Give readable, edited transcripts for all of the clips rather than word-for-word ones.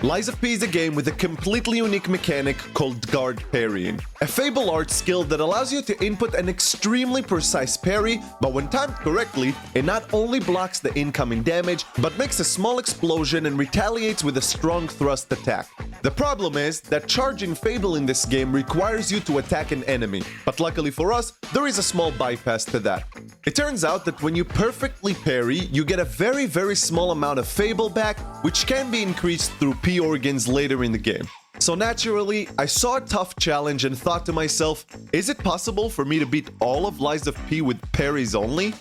Lies of P is a game with a completely unique mechanic called guard parrying. A Fable art skill that allows you to input an extremely precise parry, but when timed correctly, it not only blocks the incoming damage, but makes a small explosion and retaliates with a strong thrust attack. The problem is that charging Fable in this game requires you to attack an enemy, but luckily for us, there is a small bypass to that. It turns out that when you perfectly parry, you get a very small amount of Fable back, which can be increased through P organs later in the game. So naturally, I saw a tough challenge and thought to myself, is it possible for me to beat all of Lies of P with parries only?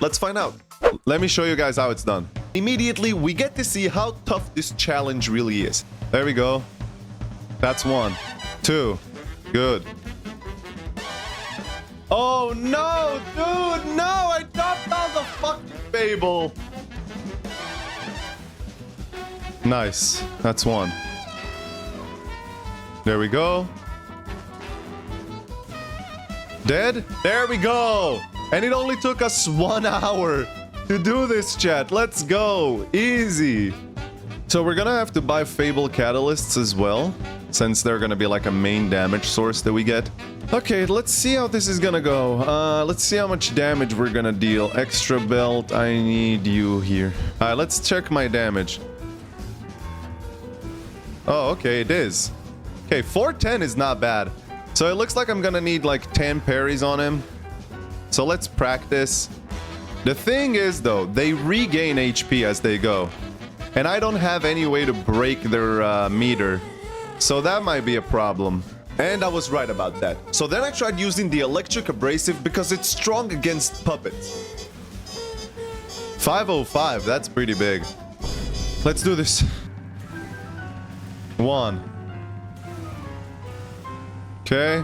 Let's find out. Let me show you guys how it's done. Immediately, we get to see how tough this challenge really is. There we go. That's 1, 2. Good. Oh no, dude, no! I dropped all the fucking Fable. Nice. That's 1. There we go. Dead? There we go! And it only took us 1 hour to do this, chat. Let's go. Easy. So we're gonna have to buy Fable Catalysts as well, since they're gonna be like a main damage source that we get. Okay, let's see how this is gonna go. Let's see how much damage we're gonna deal. Extra belt, I need you here. Alright, let's check my damage. Oh, okay, it is. Okay, 410 is not bad. So it looks like I'm gonna need like 10 parries on him. So let's practice. The thing is though, they regain HP as they go. And I don't have any way to break their meter. So that might be a problem. And I was right about that. So then I tried using the electric abrasive because it's strong against puppets. 505, that's pretty big. Let's do this. 1. Okay.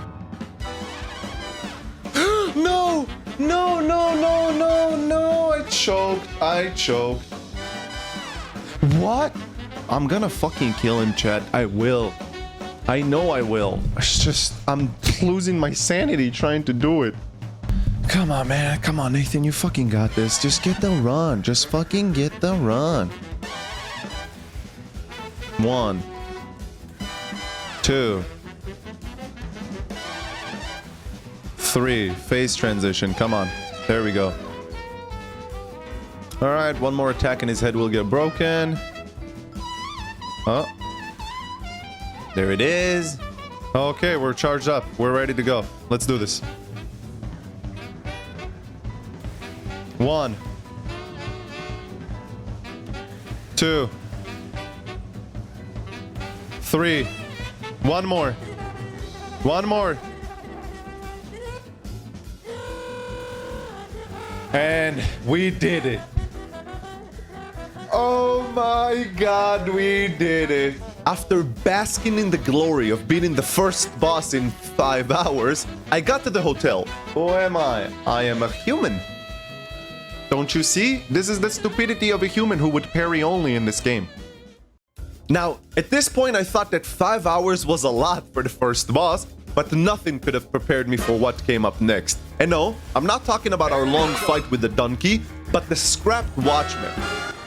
No! No, no, no, no, no! I choked. What? I'm gonna fucking kill him, chat. I will. I know I will. It's just, I'm losing my sanity trying to do it. Come on, man. Come on, Nathan. You fucking got this. Just get the run. Just fucking get the run. 1. 2. 3. Phase transition. Come on. There we go. Alright, one more attack and his head will get broken. Oh. There it is. Okay, we're charged up. We're ready to go. Let's do this. 1. 2. 3. One more. One more. And we did it. Oh my god, we did it. After basking in the glory of beating the first boss in 5 hours, I got to the hotel. Who am I? I am a human. Don't you see? This is the stupidity of a human who would parry only in this game. Now, at this point I thought that 5 hours was a lot for the first boss, but nothing could have prepared me for what came up next. And no, I'm not talking about our long fight with the donkey, but the scrapped watchman.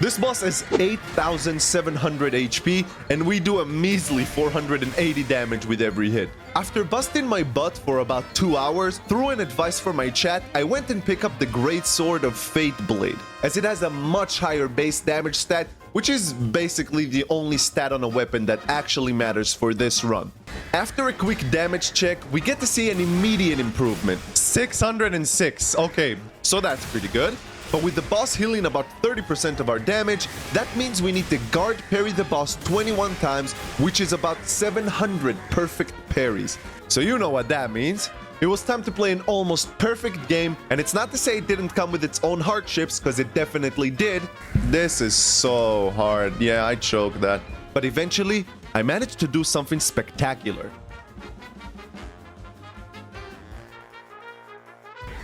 This boss has 8,700 HP, and we do a measly 480 damage with every hit. After busting my butt for about 2 hours, through an advice from my chat, I went and picked up the Great Sword of Fate Blade, as it has a much higher base damage stat, which is basically the only stat on a weapon that actually matters for this run. After a quick damage check, we get to see an immediate improvement. 606. Okay, so that's pretty good. But with the boss healing about 30% of our damage, that means we need to guard parry the boss 21 times, which is about 700 perfect parries. So you know what that means. It was time to play an almost perfect game, and it's not to say it didn't come with its own hardships, because it definitely did. This is so hard. Yeah, I choked that. But eventually, I managed to do something spectacular.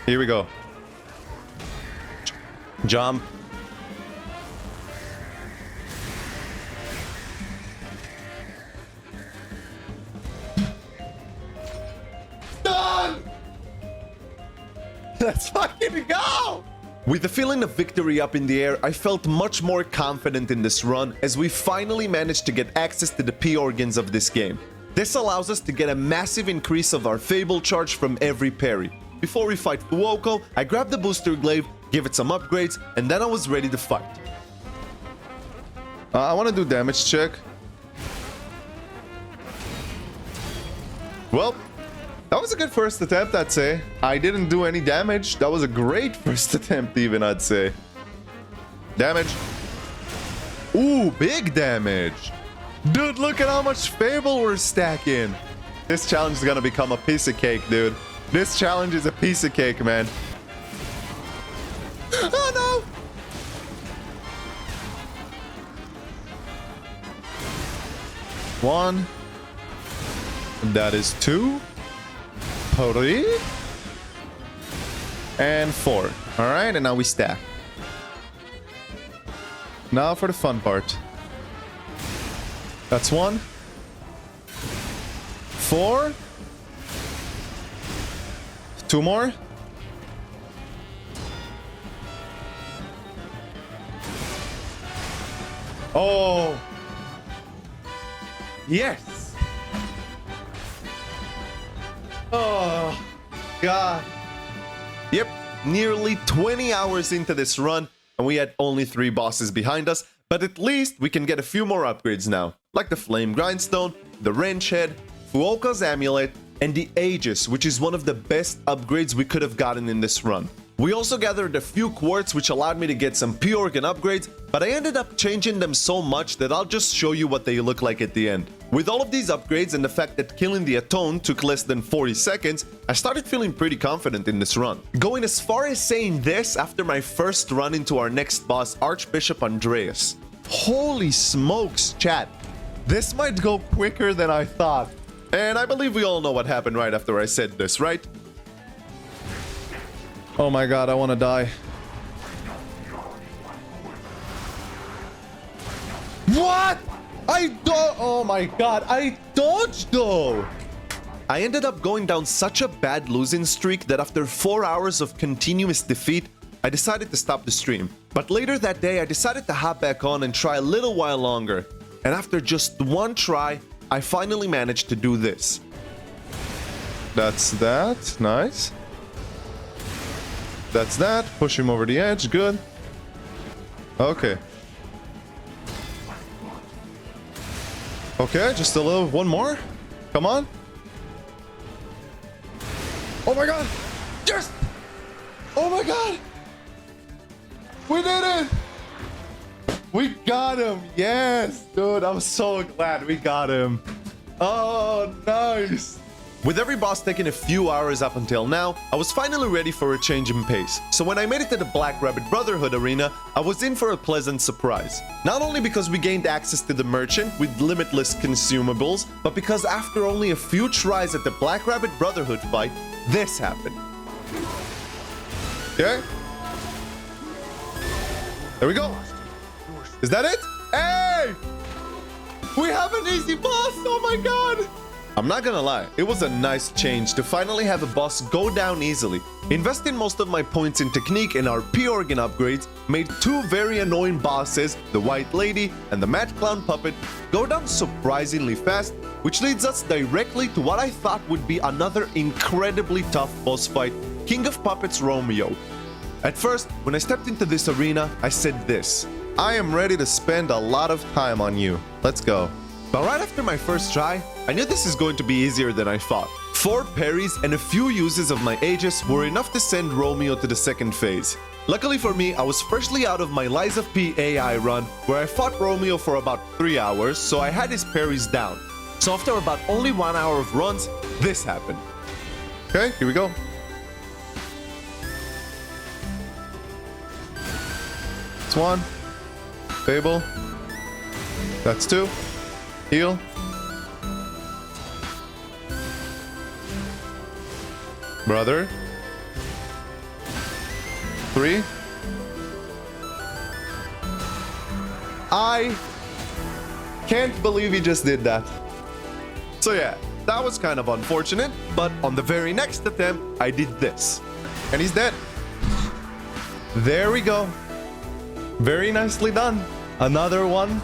Here we go. Jump. Done! Let's fucking go! With the feeling of victory up in the air, I felt much more confident in this run as we finally managed to get access to the P organs of this game. This allows us to get a massive increase of our Fable charge from every parry. Before we fight Fuoco, I grabbed the booster glaive, gave it some upgrades, and then I was ready to fight. I want to do damage check. Well, that was a good first attempt, I'd say. I didn't do any damage. That was a great first attempt even, I'd say. Damage. Ooh, big damage. Dude, look at how much Fable we're stacking. This challenge is gonna become a piece of cake, dude. This challenge is a piece of cake, man. Oh, no. One. That is 2. Parries. And 4. Alright, and now we stack. Now for the fun part. That's 1. 4. 2 more. Oh. Yes. Oh, God. Yep, nearly 20 hours into this run, and we had only 3 bosses behind us, but at least we can get a few more upgrades now, like the Flame Grindstone, the Wrench Head, Fuoco's Amulet, and the Aegis, which is one of the best upgrades we could have gotten in this run. We also gathered a few quartz, which allowed me to get some P-Organ upgrades, but I ended up changing them so much that I'll just show you what they look like at the end. With all of these upgrades and the fact that killing the Atone took less than 40 seconds, I started feeling pretty confident in this run. Going as far as saying this after my first run into our next boss, Archbishop Andreas. Holy smokes, chat. This might go quicker than I thought. And I believe we all know what happened right after I said this, right? Oh my god, I want to die. What? Oh my god, I dodged though! I ended up going down such a bad losing streak that after 4 hours of continuous defeat, I decided to stop the stream. But later that day, I decided to hop back on and try a little while longer. And after just 1 try, I finally managed to do this. That's that. Nice. That's that. Push him over the edge. Good. Okay. Okay, just a little. 1 more. Come on. Oh my god. Yes! Oh my god. We did it. We got him. Yes, dude. I'm so glad we got him. Oh, nice. With every boss taking a few hours up until now, I was finally ready for a change in pace. So when I made it to the Black Rabbit Brotherhood arena, I was in for a pleasant surprise. Not only because we gained access to the merchant with limitless consumables, but because after only a few tries at the Black Rabbit Brotherhood fight, this happened. Okay. There we go. Is that it? Hey! We have an easy boss! Oh my god! I'm not gonna lie, it was a nice change to finally have a boss go down easily. Investing most of my points in technique and our P-Organ upgrades made 2 very annoying bosses, the White Lady and the Mad Clown Puppet, go down surprisingly fast, which leads us directly to what I thought would be another incredibly tough boss fight, King of Puppets Romeo. At first, when I stepped into this arena, I said this: I am ready to spend a lot of time on you. Let's go. But right after my first try, I knew this is going to be easier than I thought. 4 parries and a few uses of my Aegis were enough to send Romeo to the second phase. Luckily for me, I was freshly out of my Lies of P AI run, where I fought Romeo for about 3 hours, so I had his parries down. So after about only 1 hour of runs, this happened. Okay, here we go. That's 1. Fable. That's 2. Heal. Brother. 3. I can't believe he just did that. So yeah, that was kind of unfortunate, but on the very next attempt, I did this. And he's dead. There we go. Very nicely done. Another one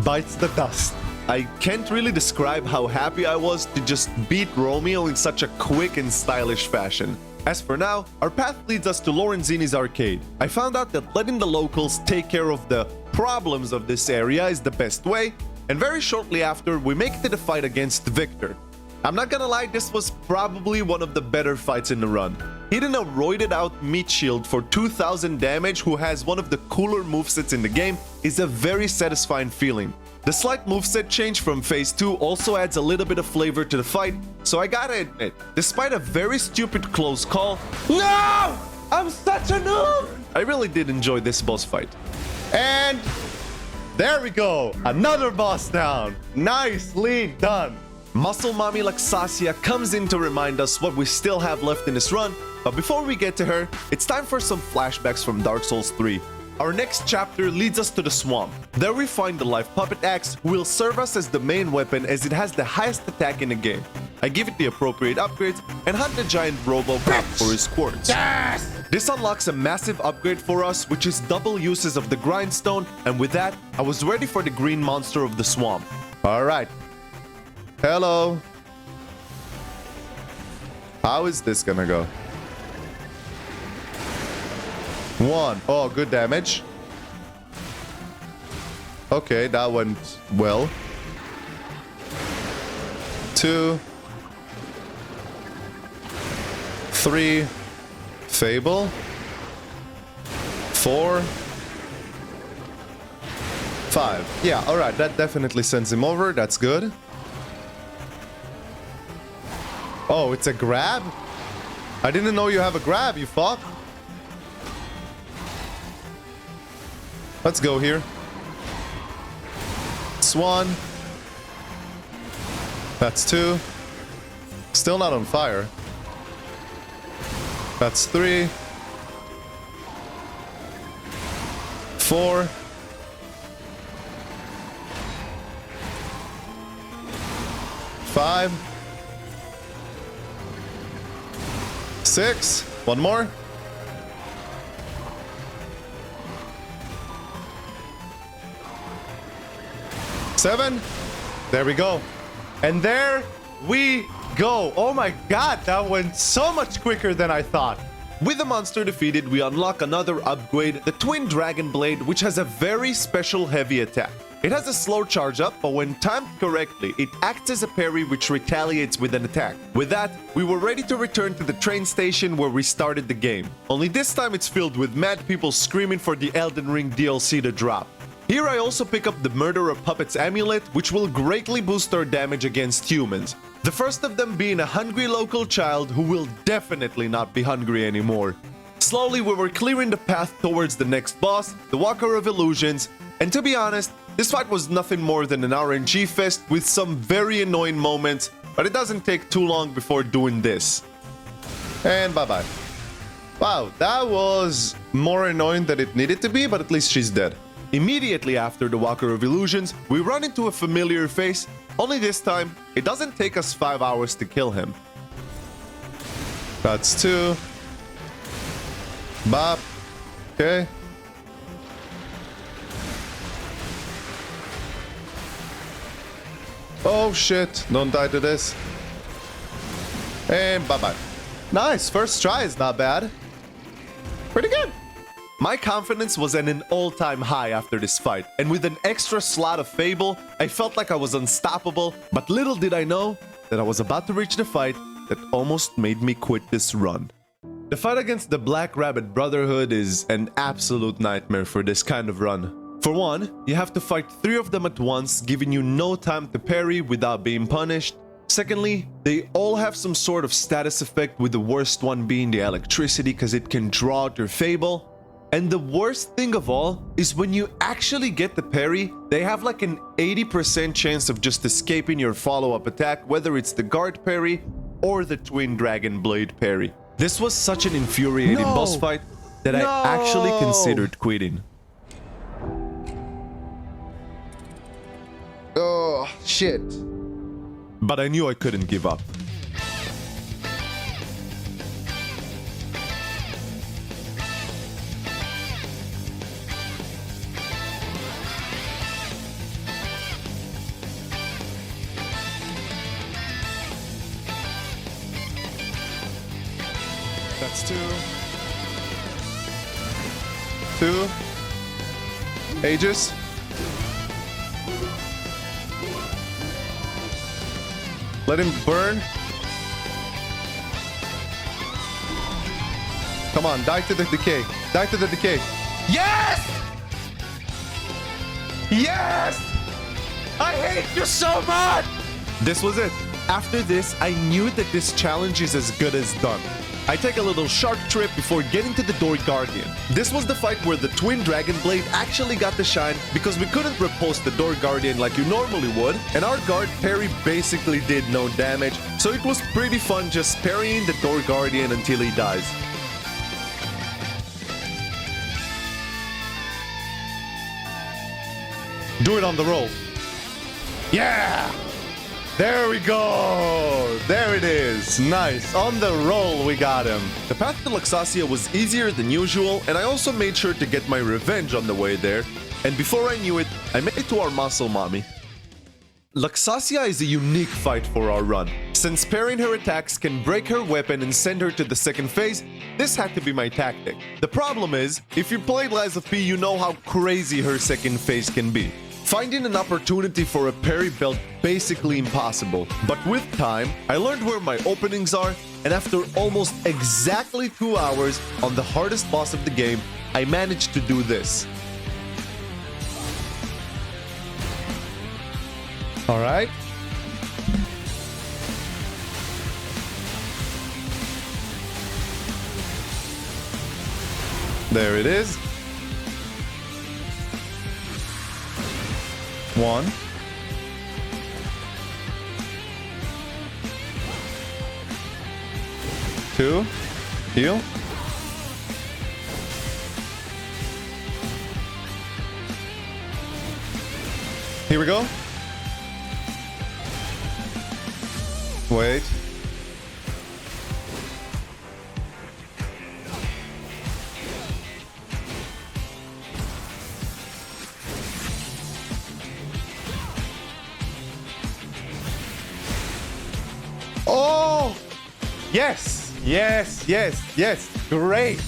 bites the dust. I can't really describe how happy I was to just beat Romeo in such a quick and stylish fashion. As for now, our path leads us to Lorenzini's arcade. I found out that letting the locals take care of the problems of this area is the best way, and very shortly after, we make it to the fight against Victor. I'm not gonna lie, this was probably one of the better fights in the run. Hitting a roided out meat shield for 2000 damage who has one of the cooler movesets in the game is a very satisfying feeling. The slight moveset change from phase 2 also adds a little bit of flavor to the fight, so I gotta admit, despite a very stupid close call, no! I'm such a noob! I really did enjoy this boss fight. And there we go, another boss down. Nicely done. Muscle Mommy Laxasia comes in to remind us what we still have left in this run, but before we get to her, it's time for some flashbacks from Dark Souls 3. Our next chapter leads us to the swamp. There we find the life puppet axe, who will serve us as the main weapon as it has the highest attack in the game. I give it the appropriate upgrades and hunt the giant Robocop for his quartz. Yes! This unlocks a massive upgrade for us, which is double uses of the grindstone, and with that, I was ready for the green monster of the swamp. Alright. Hello. How is this gonna go? 1. Oh, good damage. Okay, that went well. 2. 3. Fable. 4. 5. Yeah, alright, that definitely sends him over. That's good. Oh, it's a grab? I didn't know you have a grab, you fuck. Let's go here. That's 1. That's 2. Still not on fire. That's 3. 4. 5. 6. One more. 7. There we go. And there we go. Oh my god, that went so much quicker than I thought. With the monster defeated, we unlock another upgrade, the Twin Dragon Blade, which has a very special heavy attack. It has a slow charge up, but when timed correctly, it acts as a parry which retaliates with an attack. With that, we were ready to return to the train station where we started the game. Only this time it's filled with mad people screaming for the Elden Ring DLC to drop. Here I also pick up the Murderer Puppet's amulet, which will greatly boost our damage against humans. The first of them being a hungry local child who will definitely not be hungry anymore. Slowly we were clearing the path towards the next boss, the Walker of Illusions, and to be honest, this fight was nothing more than an RNG fest with some very annoying moments, but it doesn't take too long before doing this. And bye-bye. Wow, that was more annoying than it needed to be, but at least she's dead. Immediately after the Walker of Illusions, we run into a familiar face, only this time, it doesn't take us 5 hours to kill him. That's 2. Bop. Okay. Oh shit, don't die to this. And bye-bye. Nice, first try is not bad. Pretty good. My confidence was at an all-time high after this fight, and with an extra slot of Fable, I felt like I was unstoppable, but little did I know that I was about to reach the fight that almost made me quit this run. The fight against the Black Rabbit Brotherhood is an absolute nightmare for this kind of run. For one, you have to fight 3 of them at once, giving you no time to parry without being punished. Secondly, they all have some sort of status effect, with the worst one being the electricity because it can draw out your Fable. And the worst thing of all is when you actually get the parry, they have like an 80% chance of just escaping your follow-up attack, whether it's the guard parry or the Twin Dragon Blade parry. This was such an infuriating boss fight that I actually considered quitting. Oh, shit. But I knew I couldn't give up. That's 2. 2. Aegis. Let him burn. Come on, die to the decay. Die to the decay. Yes! Yes! I hate you so much! This was it. After this, I knew that this challenge is as good as done. I take a little shark trip before getting to the Door Guardian. This was the fight where the Twin Dragon Blade actually got the shine because we couldn't repulse the Door Guardian like you normally would, and our guard parry basically did no damage, so it was pretty fun just parrying the Door Guardian until he dies. Do it on the roll. Yeah! There we go! There it is! Nice! On the roll, we got him! The path to Laxasia was easier than usual, and I also made sure to get my revenge on the way there. And before I knew it, I made it to our muscle mommy. Laxasia is a unique fight for our run. Since parrying her attacks can break her weapon and send her to the second phase, this had to be my tactic. The problem is, if you played Lies of P, you know how crazy her second phase can be. Finding an opportunity for a parry felt basically impossible, but with time, I learned where my openings are, and after almost exactly 2 hours on the hardest boss of the game, I managed to do this. Alright. There it is. 1. 2. Heal. Here we go. Wait. Oh! Yes! Yes! Yes! Yes! Great!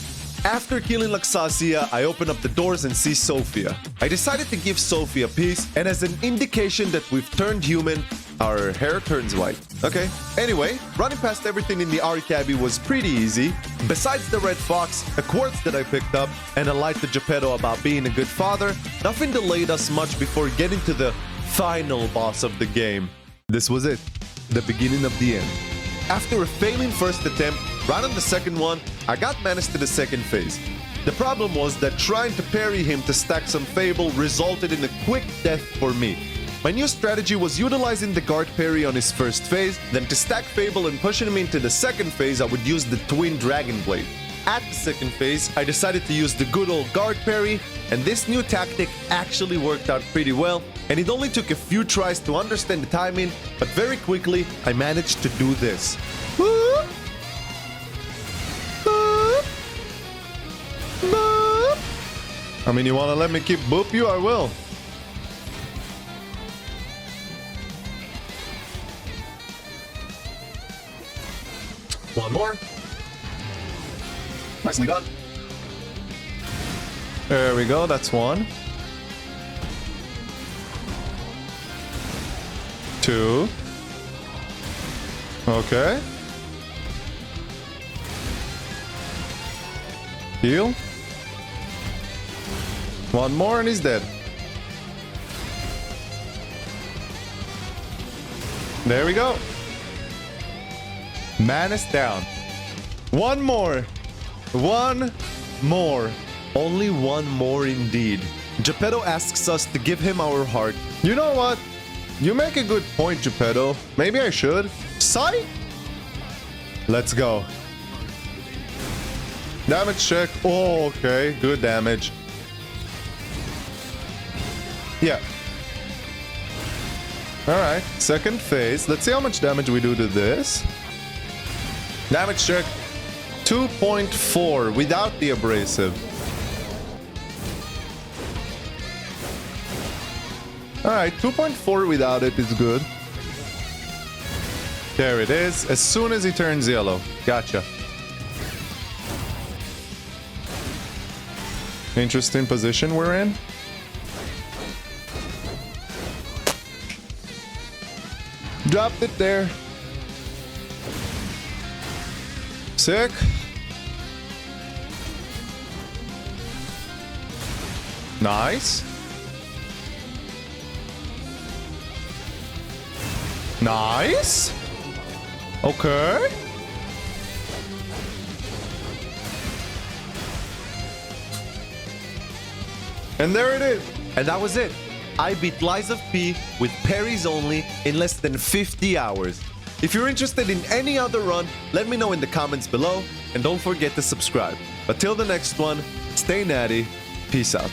After killing Laxasia, I open up the doors and see Sophia. I decided to give Sophia a piece, and as an indication that we've turned human, our hair turns white. Okay. Anyway, running past everything in the Arcabby was pretty easy. Besides the red fox, a quartz that I picked up, and a light to Geppetto about being a good father, nothing delayed us much before getting to the final boss of the game. This was it. The beginning of the end. After a failing first attempt, right on the second one, I got managed to the second phase. The problem was that trying to parry him to stack some Fable resulted in a quick death for me. My new strategy was utilizing the guard parry on his first phase, then to stack Fable and pushing him into the second phase, I would use the Twin Dragon Blade. At the second phase, I decided to use the good old guard parry, and this new tactic actually worked out pretty well, and it only took a few tries to understand the timing, but very quickly, I managed to do this. I mean, you wanna let me keep boop you? I will. One more. Nicely done. There we go, that's 1. 2. Okay. Heal. 1 more and he's dead. There we go. Man is down. 1 more. 1 more. Only 1 more indeed. Geppetto asks us to give him our heart. You know what? You make a good point, Geppetto. Maybe I should. Sigh? Let's go. Damage check. Oh, okay. Good damage. Yeah. Alright. Second phase. Let's see how much damage we do to this. Damage check. 2.4 without the abrasive. Alright, 2.4 without it is good. There it is. As soon as he turns yellow. Gotcha. Interesting position we're in. Dropped it there. Sick. Nice. Nice. Okay. And there it is. And that was it. I beat Lies of P with parries only in less than 50 hours. If you're interested in any other run, let me know in the comments below, and don't forget to subscribe. Until the next one, stay natty. Peace out.